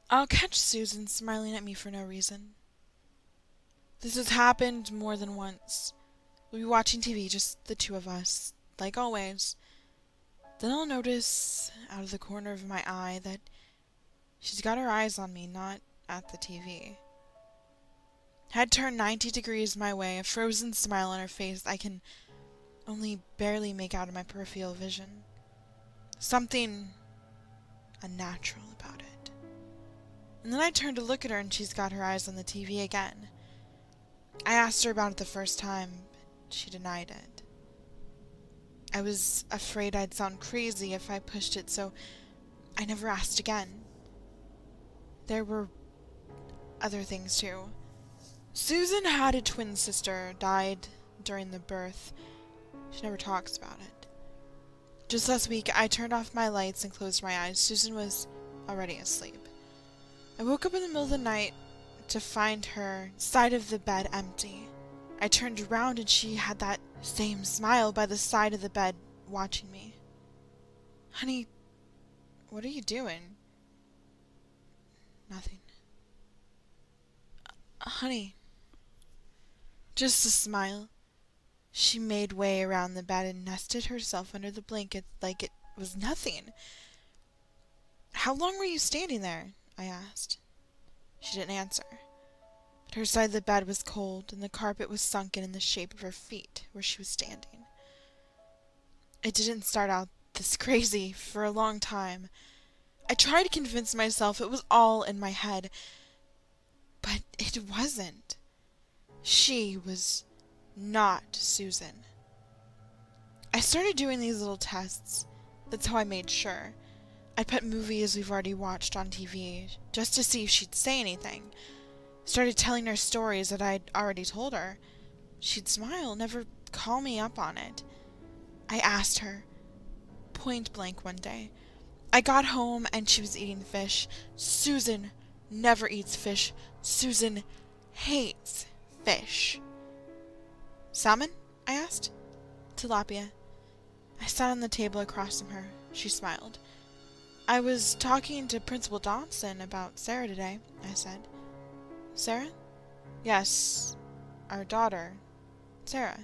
I'll catch Susan smiling at me for no reason. This has happened more than once. We'll be watching TV, just the two of us, like always. Then I'll notice, out of the corner of my eye, that she's got her eyes on me, not at the TV. Head turned 90 degrees my way, a frozen smile on her face I can only barely make out of my peripheral vision. Something unnatural about it. And then I turned to look at her and she's got her eyes on the TV again. I asked her about it the first time, but she denied it. I was afraid I'd sound crazy if I pushed it, so I never asked again. There were other things too. Susan had a twin sister, died during the birth. She never talks about it. Just last week, I turned off my lights and closed my eyes. Susan was already asleep. I woke up in the middle of the night to find her side of the bed empty. I turned around and she had that same smile by the side of the bed, watching me. Honey, what are you doing? Nothing. Honey. Just a smile. She made way around the bed and nested herself under the blanket like it was nothing. How long were you standing there? I asked. She didn't answer. But her side of the bed was cold, and the carpet was sunken in the shape of her feet where she was standing. It didn't start out this crazy for a long time. I tried to convince myself it was all in my head, but it wasn't. She was not Susan. I started doing these little tests. That's how I made sure. I'd put movies we've already watched on TV, just to see if she'd say anything. Started telling her stories that I'd already told her. She'd smile, never call me up on it. I asked her, point blank one day. I got home and she was eating fish. Susan never eats fish. Susan hates fish. Salmon? I asked. Tilapia. I sat on the table across from her. She smiled. I was talking to Principal Dawson about Sarah today, I said. Sarah? Yes, our daughter, Sarah.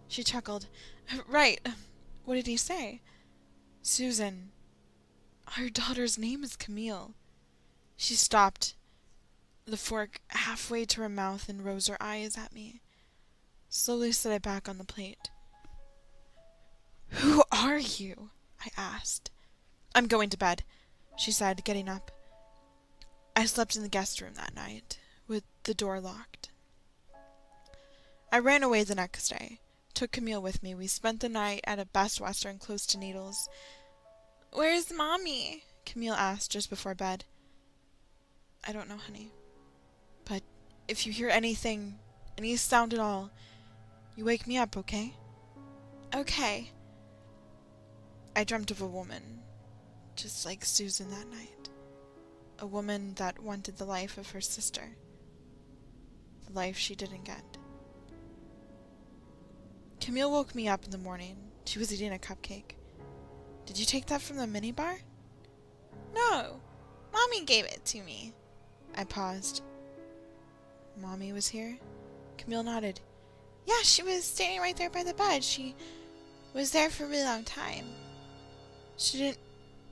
She chuckled. Right. What did he say? Susan. Our daughter's name is Camille. She stopped, the fork halfway to her mouth, and rose her eyes at me. Slowly set it back on the plate. Who are you? I asked. I'm going to bed, she said, getting up. I slept in the guest room that night, with the door locked. I ran away the next day, took Camille with me. We spent the night at a Best Western close to Needles. Where's Mommy? Camille asked just before bed. I don't know, honey. But if you hear anything, any sound at all, you wake me up, okay? Okay. I dreamt of a woman, just like Susan that night. A woman that wanted the life of her sister. The life she didn't get. Camille woke me up in the morning. She was eating a cupcake. Did you take that from the minibar? No. Mommy gave it to me. I paused. Mommy was here? Camille nodded. Yeah, she was standing right there by the bed. She was there for a really long time.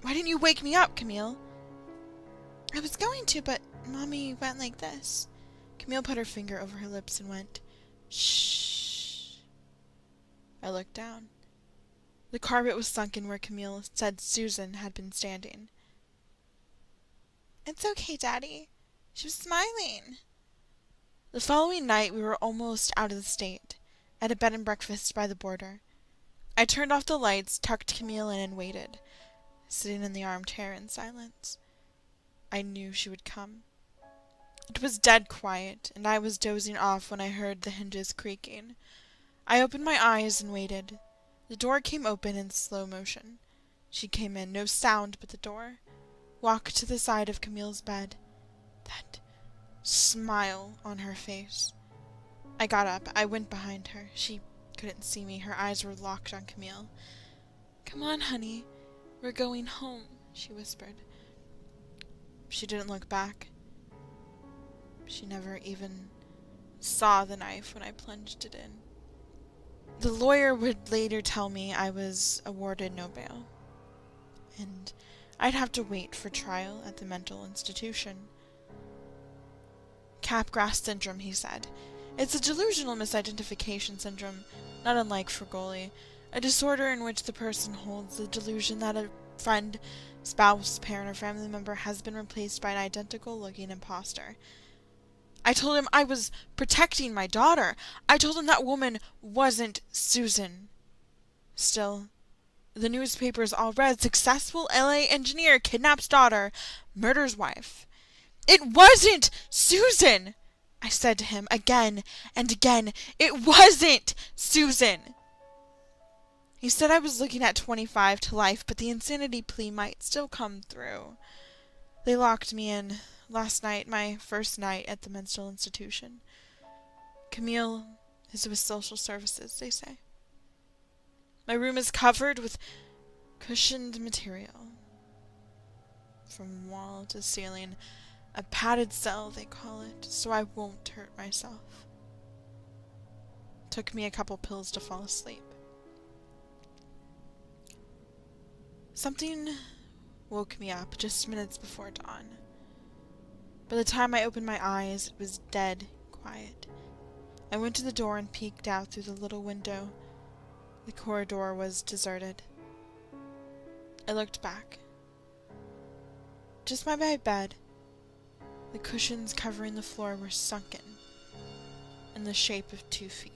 Why didn't you wake me up, Camille? I was going to, but Mommy went like this. Camille put her finger over her lips and went, shh. I looked down. The carpet was sunken where Camille said Susan had been standing. It's okay, Daddy. She was smiling. The following night we were almost out of the state, at a bed and breakfast by the border. I turned off the lights, tucked Camille in, and waited, sitting in the armchair in silence. I knew she would come. It was dead quiet, and I was dozing off when I heard the hinges creaking. I opened my eyes and waited. The door came open in slow motion. She came in, no sound but the door, walked to the side of Camille's bed. That smile on her face. I got up. I went behind her. She couldn't see me. Her eyes were locked on Camille. Come on, honey. We're going home, she whispered. She didn't look back. She never even saw the knife when I plunged it in. The lawyer would later tell me I was awarded no bail, and I'd have to wait for trial at the mental institution. Capgras syndrome, he said. It's a delusional misidentification syndrome, not unlike Frigoli, a disorder in which the person holds the delusion that a friend, spouse, parent, or family member has been replaced by an identical-looking imposter. I told him I was protecting my daughter. I told him that woman wasn't Susan. Still, the newspapers all read, successful LA engineer kidnaps daughter, murders wife. It wasn't Susan! I said to him again and again. It wasn't Susan! He said I was looking at 25 to life, but the insanity plea might still come through. They locked me in last night, my first night at the mental institution. Camille is with social services, they say. My room is covered with cushioned material. From wall to ceiling, a padded cell, they call it, so I won't hurt myself. Took me a couple pills to fall asleep. Something woke me up just minutes before dawn. By the time I opened my eyes, it was dead quiet. I went to the door and peeked out through the little window. The corridor was deserted. I looked back. Just by my bed, the cushions covering the floor were sunken in the shape of 2 feet.